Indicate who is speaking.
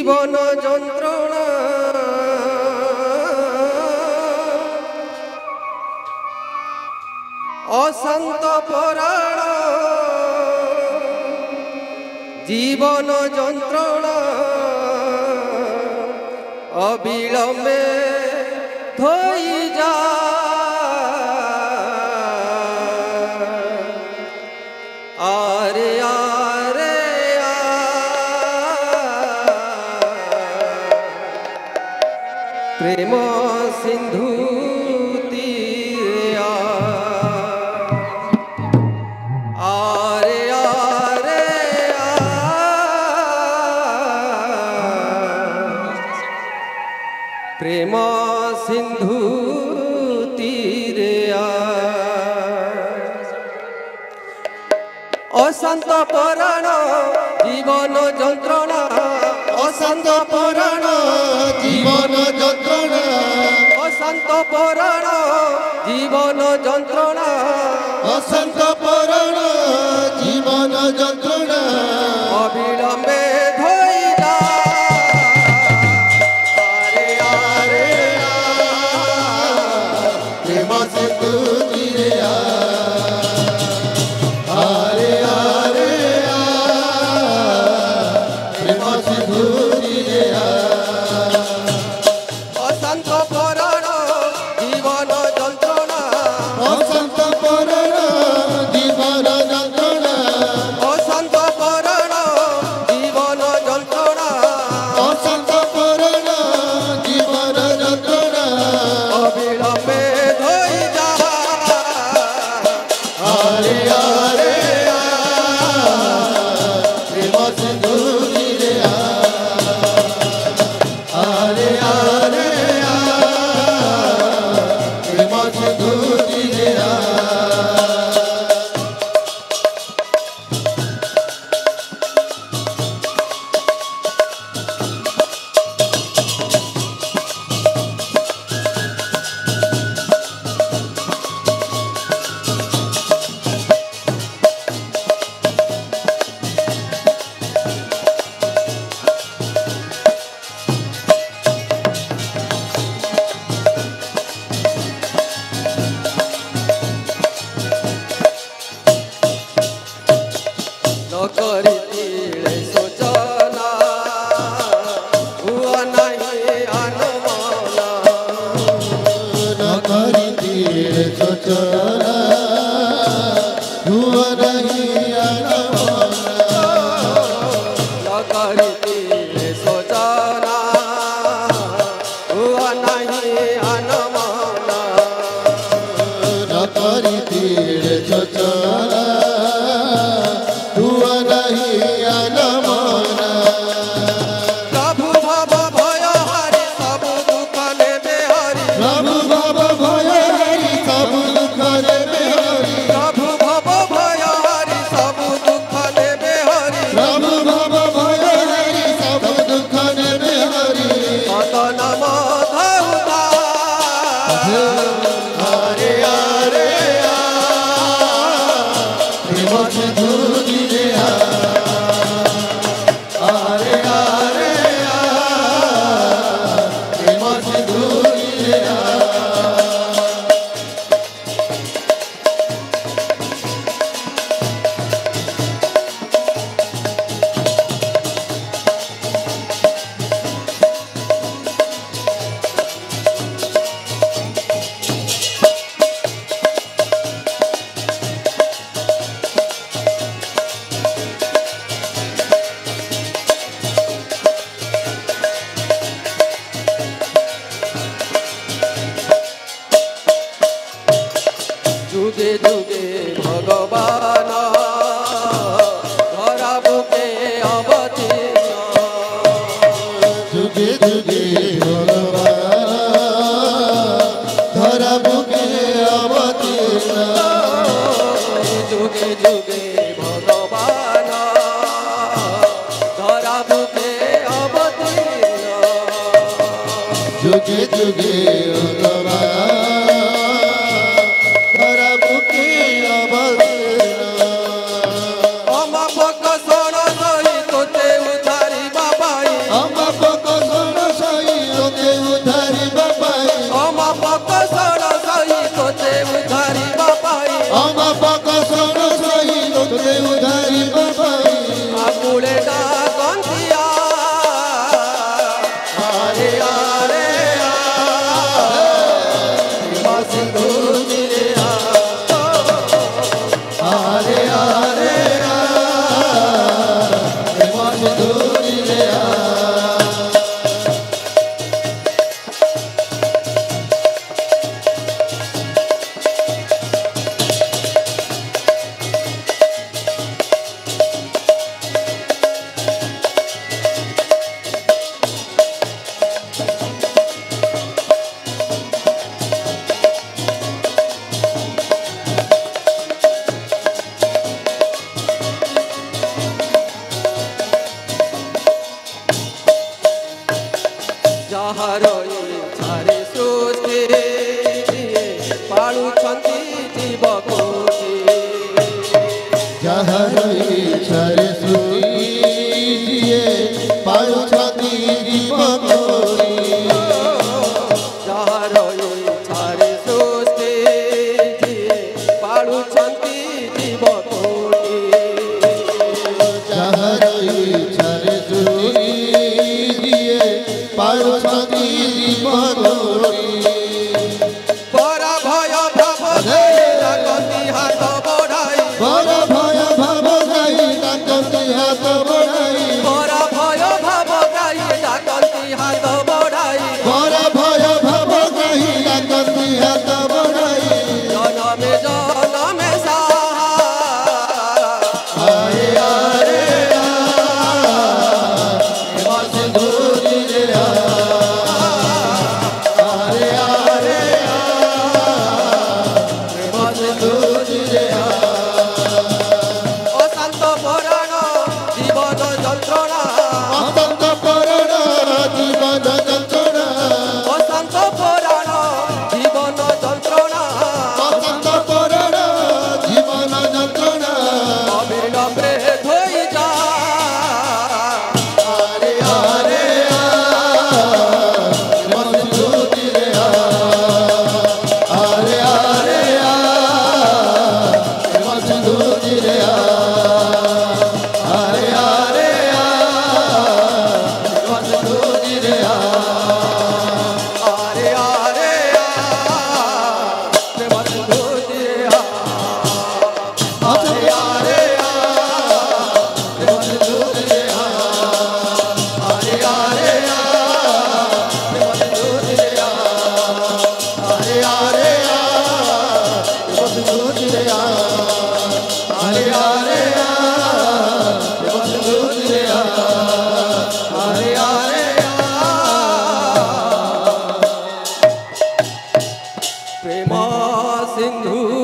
Speaker 1: জীবন যন্ত্রণা অশান্ত পরাণ জীবন যন্ত্রণা অবিলম্বে ধই যা আরে আরে প্রেম সিন্ধু আরে আরে প্রেম সিন্ধু তীরে অশান্ত পরাণ জীবন যন্ত্রণা
Speaker 2: অশান্ত পরাণ জীবন যন্ত্রণা
Speaker 1: অশান্ত পরাণ জীবন যন্ত্রণা
Speaker 2: অশান্ত পরাণ জীবন যন্ত্রণা
Speaker 1: অবিলম্বে ধই যা আরে আরে
Speaker 2: প্রেম সিন্ধু তীরে আরে আরে প্রেম সিন্ধু তীরে
Speaker 1: অশান্ত পরাণ জীবন যন্ত্রণা
Speaker 2: অশান্ত পরাণ জীবন যন্ত্রণা
Speaker 1: অশান্ত পরাণ জীবন যন্ত্রণা
Speaker 2: অশান্ত পরাণ জীবন যন্ত্রণা
Speaker 1: অবিলম্বে ধই যা
Speaker 2: আরে আরে প্রেম সিন্ধু তীরে আরে আরে প্রেম সিন্ধু তীরে
Speaker 1: নকরি তিলে সূচনা হুয়া নাহি আনমনা
Speaker 2: নকরি তীর সূচনা হুয়া নাহি আনমনা
Speaker 1: নকরি তিলে সূচনা হুয়া নাহি আনমনা
Speaker 2: নকরি তীর সূচনা হুয়া নাহি আনমনা
Speaker 1: প্রভু ভব ভয় হারি সবু দুঃখ নেবে হরি
Speaker 2: প্রভু ভব ভয় হরি সবু দুঃখ নেবে হরি
Speaker 1: প্রভু ভব ভয় হারি সবু দুঃখ নেবে হরি
Speaker 2: প্রভু ভব ভয় হরি সবু দুঃখ নেবে হরি
Speaker 1: কত নাম ধৌতা
Speaker 2: আরে আরে প্রেম সিন্ধু তীরে আরে আরে প্রেম সিন্ধু তীরে
Speaker 1: যুগে যুগে ভগবান ধরা বুকে অবতীর্ণ
Speaker 2: যুগে যুগে ভগবান ধরা বুকে অবতীর্ণ
Speaker 1: যুগে যুগে ভগবান ধরা বুকে অবতীর্ণ
Speaker 2: যুগে যুগে ভগবান ধরা বুকে অবতীর্ণ
Speaker 1: অমাপক শোণ সহিত উধারি বাবাই
Speaker 2: অমাপ
Speaker 1: ଯାହାର ଇଚ୍ଛାରେ ସୃଷ୍ଟି ପାଳୁଛନ୍ତି ଜୀବ କୋଟି
Speaker 2: ଯାହାର ଇଚ୍ଛାରେ ସୃଷ୍ଟି ଯିଏ ପାଳୁଛନ୍ତି ଜୀବ କୋଟି
Speaker 1: ଯାହାର ଇଚ୍ଛାରେ ସୃଷ୍ଟି ଯିଏ ପାଳୁଛନ୍ତି ଜୀବ କୋଟି
Speaker 2: ଯାହାର ଇଚ୍ଛାରେ ସୃଷ୍ଟି ଯିଏ ପାଳୁଛନ୍ତି ଜୀବ କୋଟି
Speaker 1: ପରା ଭୟ ଭାବ ଡାକନ୍ତି ହାତ ବଢ଼ାଇ
Speaker 2: ବର ଭୟ ଭାବ ଗାଇ ଡାକନ୍ତି ହାତ ବଢ଼ାଇ
Speaker 1: ପରା ଭୟ ଭାବ ଗାଇ ଡାକନ୍ତି ହାତ ବଢ଼ାଇ
Speaker 2: ବର ଭୟ ଭାବ ଗାଇ ଡାକନ୍ତି ହାତ ବଢ଼ାଇ
Speaker 1: ଜନମେ ଜନମେ ସାହା
Speaker 2: ଆରେ ଆରେ ସିନ୍ଦୁରିରେ ଆରେ ଆରେ ସିନ୍ଦୁରିରେ
Speaker 1: অশান্ত পরাণ জীবন যন্ত্রণা
Speaker 2: অত্যন্ত পরণ জীবন যন্ত্রণা
Speaker 1: অশান্ত পরাণ জীবন যন্ত্রণা
Speaker 2: অত্যন্ত পরণ জীবন যন্ত্রণা
Speaker 1: অবিলম্বে ধই যা
Speaker 2: আরে আরে সিন্দুরিরে আরে আরে সিন্দুরিরে আরে আরে সিন্দুরিরে
Speaker 1: আরে আরে প্রেম সিন্ধু দিয়ে
Speaker 2: আরে আরে সিন্দুরিরে আরে আরে সিন্দুরিরে আরে আরে সিন্দুরিরে আরে আরে সিন্দুরিরে আরে আরে
Speaker 1: প্রেম সিন্ধু